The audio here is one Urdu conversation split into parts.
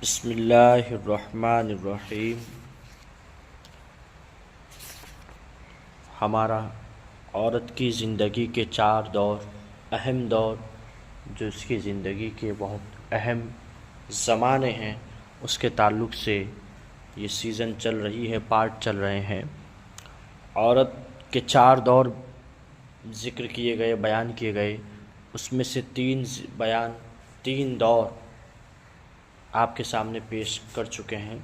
بسم اللہ الرحمن الرحیم۔ ہمارا عورت کی زندگی کے 4 دور، اہم دور جو اس کی زندگی کے بہت اہم زمانے ہیں، اس کے تعلق سے یہ سیزن چل رہی ہے، پارٹ چل رہے ہیں۔ عورت کے 4 دور ذکر کیے گئے، بیان کیے گئے، اس میں سے 3 دور آپ کے سامنے پیش کر چکے ہیں۔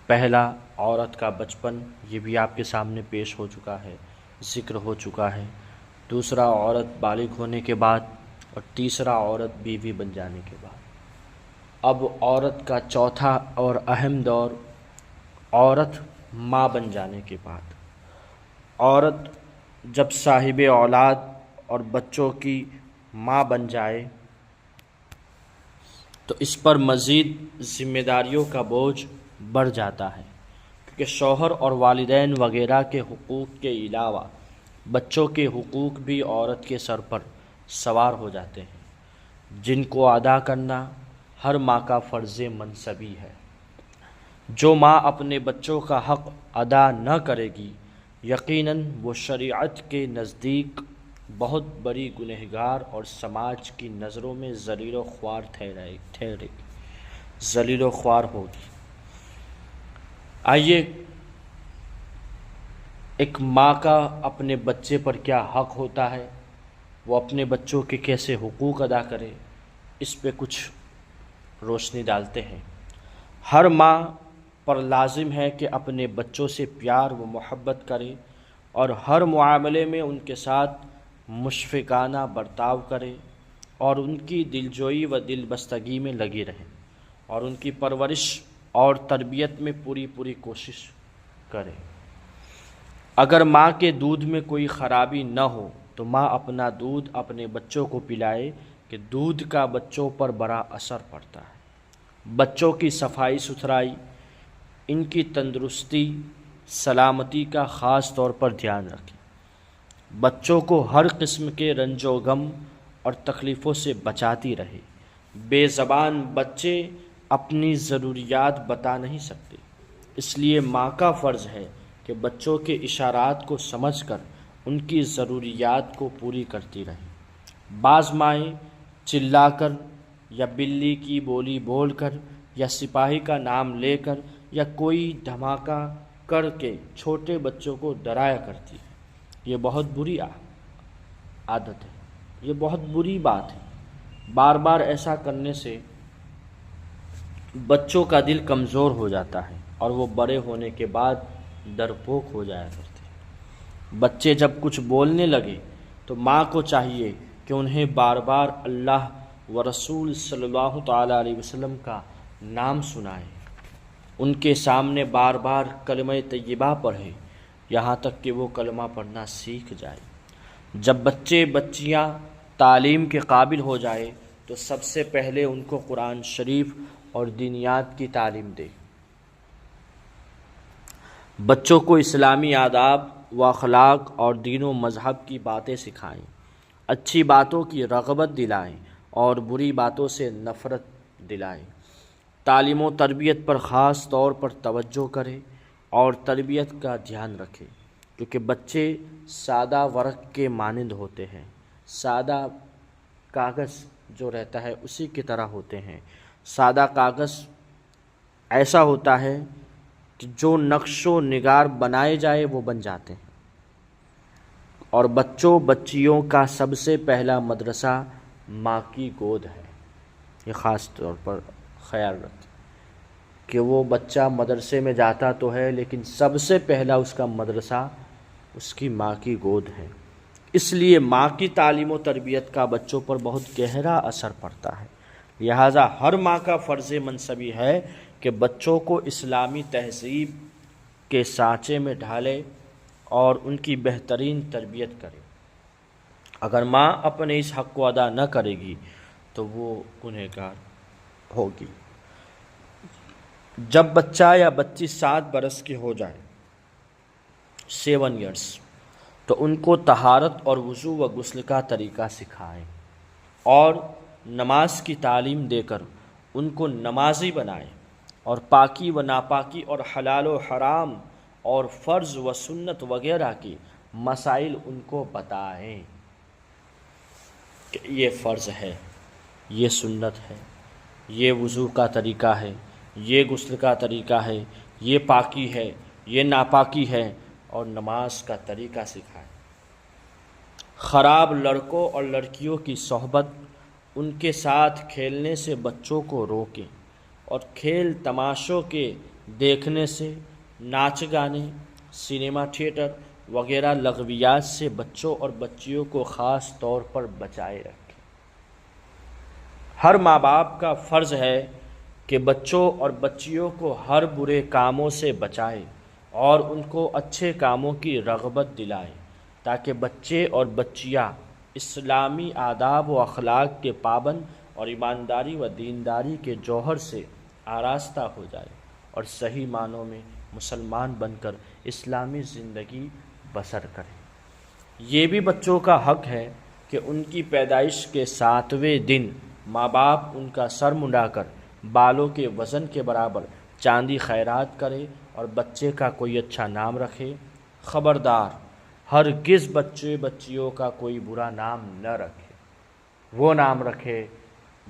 پہلا عورت کا بچپن، یہ بھی آپ کے سامنے پیش ہو چکا ہے، ذکر ہو چکا ہے۔ دوسرا عورت بالغ ہونے کے بعد، اور تیسرا عورت بیوی بن جانے کے بعد۔ اب عورت کا چوتھا اور اہم دور عورت ماں بن جانے کے بعد۔ عورت جب صاحب اولاد اور بچوں کی ماں بن جائے تو اس پر مزید ذمہ داریوں کا بوجھ بڑھ جاتا ہے، کیونکہ شوہر اور والدین وغیرہ کے حقوق کے علاوہ بچوں کے حقوق بھی عورت کے سر پر سوار ہو جاتے ہیں، جن کو ادا کرنا ہر ماں کا فرض منصبی ہے۔ جو ماں اپنے بچوں کا حق ادا نہ کرے گی، یقیناً وہ شریعت کے نزدیک بہت بڑی گنہگار اور سماج کی نظروں میں ذلیل و خوار ٹھہرے گی، ذلیل و خوار ہوگی۔ آئیے، ایک ماں کا اپنے بچے پر کیا حق ہوتا ہے، وہ اپنے بچوں کے کیسے حقوق ادا کرے، اس پہ کچھ روشنی ڈالتے ہیں۔ ہر ماں پر لازم ہے کہ اپنے بچوں سے پیار و محبت کرے اور ہر معاملے میں ان کے ساتھ مشفقانہ برتاؤ کرے اور ان کی دلجوئی و دل بستگی میں لگی رہے اور ان کی پرورش اور تربیت میں پوری کوشش کرے۔ اگر ماں کے دودھ میں کوئی خرابی نہ ہو تو ماں اپنا دودھ اپنے بچوں کو پلائے، کہ دودھ کا بچوں پر بڑا اثر پڑتا ہے۔ بچوں کی صفائی ستھرائی، ان کی تندرستی، سلامتی کا خاص طور پر دھیان رکھیں۔ بچوں کو ہر قسم کے رنج و غم اور تکلیفوں سے بچاتی رہے۔ بے زبان بچے اپنی ضروریات بتا نہیں سکتے، اس لیے ماں کا فرض ہے کہ بچوں کے اشارات کو سمجھ کر ان کی ضروریات کو پوری کرتی رہے۔ بعض مائیں چلا کر یا بلی کی بولی بول کر یا سپاہی کا نام لے کر یا کوئی دھماکہ کر کے چھوٹے بچوں کو ڈرایا کرتی ہے۔ یہ بہت بری عادت ہے، یہ بہت بری بات ہے۔ بار بار ایسا کرنے سے بچوں کا دل کمزور ہو جاتا ہے اور وہ بڑے ہونے کے بعد ڈرپوک ہو جایا کرتے ہیں۔ بچے جب کچھ بولنے لگے تو ماں کو چاہیے کہ انہیں بار بار اللہ و رسول صلی اللہ تعالیٰ علیہ وسلم کا نام سنائے، ان کے سامنے بار بار کلمہ طیبہ پڑھے، یہاں تک کہ وہ کلمہ پڑھنا سیکھ جائے۔ جب بچے بچیاں تعلیم کے قابل ہو جائے تو سب سے پہلے ان کو قرآن شریف اور دینیات کی تعلیم دے۔ بچوں کو اسلامی آداب و اخلاق اور دین و مذہب کی باتیں سکھائیں، اچھی باتوں کی رغبت دلائیں اور بری باتوں سے نفرت دلائیں۔ تعلیم و تربیت پر خاص طور پر توجہ کریں اور تربیت کا دھیان رکھیں، کیونکہ بچے سادہ ورق کے مانند ہوتے ہیں، سادہ کاغذ جو رہتا ہے اسی کی طرح ہوتے ہیں۔ سادہ کاغذ ایسا ہوتا ہے کہ جو نقش و نگار بنائے جائے وہ بن جاتے ہیں، اور بچیوں کا سب سے پہلا مدرسہ ماں کی گود ہے۔ یہ خاص طور پر خیال رکھیں کہ وہ بچہ مدرسے میں جاتا تو ہے، لیکن سب سے پہلا اس کا مدرسہ اس کی ماں کی گود ہے۔ اس لیے ماں کی تعلیم و تربیت کا بچوں پر بہت گہرا اثر پڑتا ہے۔ لہٰذا ہر ماں کا فرض منصبی ہے کہ بچوں کو اسلامی تہذیب کے سانچے میں ڈھالے اور ان کی بہترین تربیت کرے۔ اگر ماں اپنے اس حق کو ادا نہ کرے گی تو وہ گنہگار ہوگی۔ جب بچہ یا بچی 7 برس کے ہو جائے، 7 ایئرس، تو ان کو طہارت اور وضو و غسل کا طریقہ سکھائیں اور نماز کی تعلیم دے کر ان کو نمازی بنائیں۔ اور پاکی و ناپاکی اور حلال و حرام اور فرض و سنت وغیرہ کی مسائل ان کو بتائیں کہ یہ فرض ہے، یہ سنت ہے، یہ وضو کا طریقہ ہے، یہ غسل کا طریقہ ہے، یہ پاکی ہے، یہ ناپاکی ہے، اور نماز کا طریقہ سکھائیں۔ خراب لڑکوں اور لڑکیوں کی صحبت، ان کے ساتھ کھیلنے سے بچوں کو روکیں، اور کھیل تماشوں کے دیکھنے سے، ناچ گانے، سنیما تھیٹر وغیرہ لغویات سے بچوں اور بچیوں کو خاص طور پر بچائے رکھیں۔ ہر ماں باپ کا فرض ہے کہ بچوں اور بچیوں کو ہر برے کاموں سے بچائے اور ان کو اچھے کاموں کی رغبت دلائے، تاکہ بچے اور بچیاں اسلامی آداب و اخلاق کے پابند اور ایمانداری و دینداری کے جوہر سے آراستہ ہو جائے اور صحیح معنوں میں مسلمان بن کر اسلامی زندگی بسر کریں۔ یہ بھی بچوں کا حق ہے کہ ان کی پیدائش کے 7ویں دن ماں باپ ان کا سر منڈا کر بالوں کے وزن کے برابر چاندی خیرات کرے اور بچے کا کوئی اچھا نام رکھے۔ خبردار، ہرگز بچے بچیوں کا کوئی برا نام نہ رکھے، وہ نام رکھے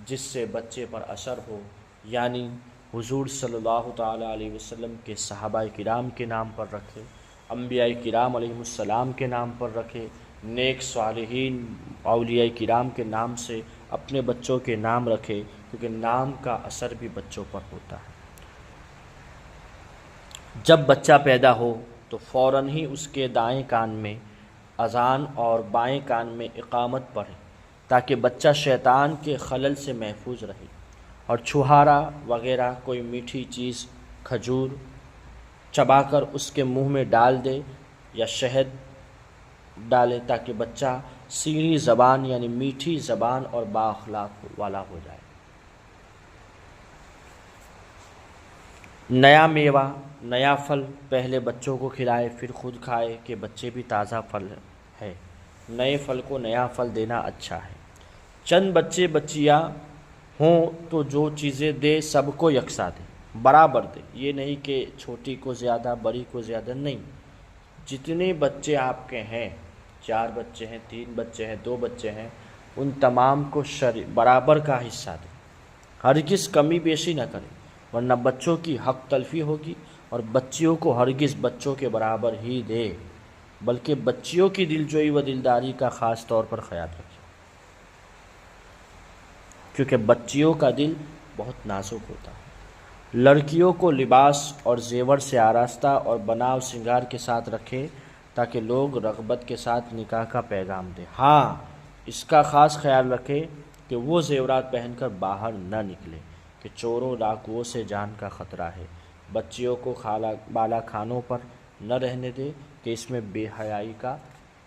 جس سے بچے پر اثر ہو، یعنی حضور صلی اللہ تعالیٰ علیہ وسلم کے صحابہ کرام کے نام پر رکھے، انبیاء کرام علیہ السلام کے نام پر رکھے، نیک صالحین اولیاء کرام کے نام سے اپنے بچوں کے نام رکھے، کیونکہ نام کا اثر بھی بچوں پر ہوتا ہے۔ جب بچہ پیدا ہو تو فوراً ہی اس کے دائیں کان میں اذان اور بائیں کان میں اقامت پڑھے، تاکہ بچہ شیطان کے خلل سے محفوظ رہے، اور چھہارا وغیرہ کوئی میٹھی چیز کھجور چبا کر اس کے منہ میں ڈال دے یا شہد ڈالے، تاکہ بچہ سیڑھی زبان یعنی میٹھی زبان اور بااخلاق والا ہو جائے۔ نیا میوہ، نیا پھل پہلے بچوں کو کھلائے پھر خود کھائے کہ بچے بھی تازہ پھل ہے، نئے پھل کو نیا پھل دینا اچھا ہے۔ چند بچے بچیاں ہوں تو جو چیزیں دے سب کو یکساں دے، برابر دے، یہ نہیں کہ چھوٹی کو زیادہ بڑی کو زیادہ، نہیں، جتنے بچے آپ کے ہیں، 4 بچے ہیں، 3 بچے ہیں، 2 بچے ہیں، ان تمام کو برابر کا حصہ دے، ہرگز کمی بیشی نہ کرے، ورنہ بچوں کی حق تلفی ہوگی، اور بچیوں کو ہرگز بچوں کے برابر ہی دے، بلکہ بچیوں کی دلجوئی و دلداری کا خاص طور پر خیال رکھے، کیونکہ بچیوں کا دل بہت نازک ہوتا ہے۔ لڑکیوں کو لباس اور زیور سے آراستہ اور بناؤ سنگار کے ساتھ رکھے، تاکہ لوگ رغبت کے ساتھ نکاح کا پیغام دیں۔ ہاں، اس کا خاص خیال رکھے کہ وہ زیورات پہن کر باہر نہ نکلے کہ چوروں ڈاکوؤں سے جان کا خطرہ ہے۔ بچیوں کو بالا خانوں پر نہ رہنے دے کہ اس میں بے حیائی کا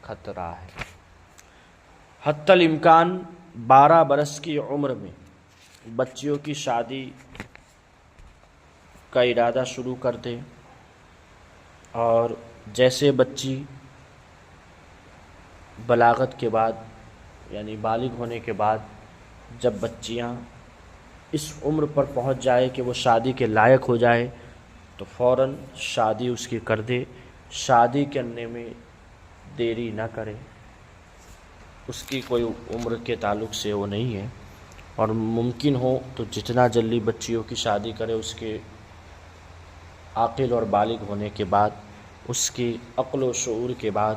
خطرہ ہے۔ حتی الامکان 12 برس کی عمر میں بچیوں کی شادی کا ارادہ شروع کر دے، اور جیسے بچی بلاغت کے بعد یعنی بالغ ہونے کے بعد جب بچیاں اس عمر پر پہنچ جائے کہ وہ شادی کے لائق ہو جائے تو فوراً شادی اس کی کر دے، شادی کرنے میں دیری نہ کرے، اس کی کوئی عمر کے تعلق سے وہ نہیں ہے، اور ممکن ہو تو جتنا جلدی بچیوں کی شادی کرے اس کے عاقل اور بالغ ہونے کے بعد، اس کی عقل و شعور کے بعد۔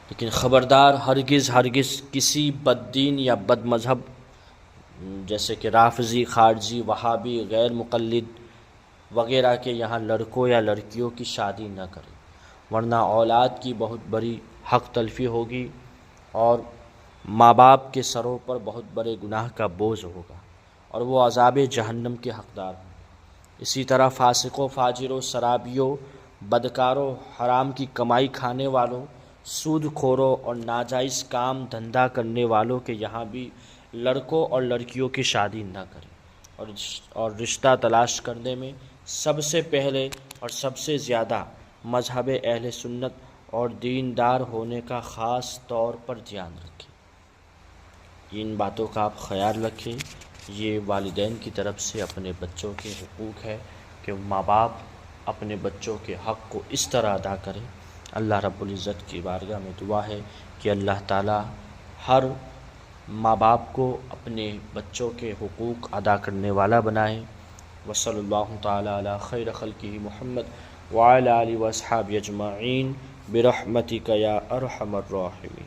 لیکن خبردار، ہرگز کسی بد دین یا بد مذہب جیسے کہ رافضی، خارجی، وہابی، غیر مقلد وغیرہ کے یہاں لڑکوں یا لڑکیوں کی شادی نہ کرے، ورنہ اولاد کی بہت بڑی حق تلفی ہوگی اور ماں باپ کے سروں پر بہت بڑے گناہ کا بوجھ ہوگا، اور وہ عذاب جہنم کے حقدار ہوں۔ اسی طرح فاسقوں، فاجروں، شرابیوں، بدکاروں، حرام کی کمائی کھانے والوں، سود خوروں اور ناجائز کام دھندا کرنے والوں کے یہاں بھی لڑکوں اور لڑکیوں کی شادی نہ کریں، اور رشتہ تلاش کرنے میں سب سے پہلے اور سب سے زیادہ مذہب اہل سنت اور دیندار ہونے کا خاص طور پر دھیان رکھیں۔ ان باتوں کا آپ خیال رکھیں یہ والدین کی طرف سے اپنے بچوں کے حقوق ہے کہ ماں باپ اپنے بچوں کے حق کو اس طرح ادا کریں۔ اللہ رب العزت کی بارگاہ میں دعا ہے کہ اللہ تعالی ہر ماں باپ کو اپنے بچوں کے حقوق ادا کرنے والا بنائے۔ وصلی اللہ تعالی علی خیر خلقہ محمد وعلی آلہ واصحابہ اجمعین برحمتک یا ارحم الراحمین۔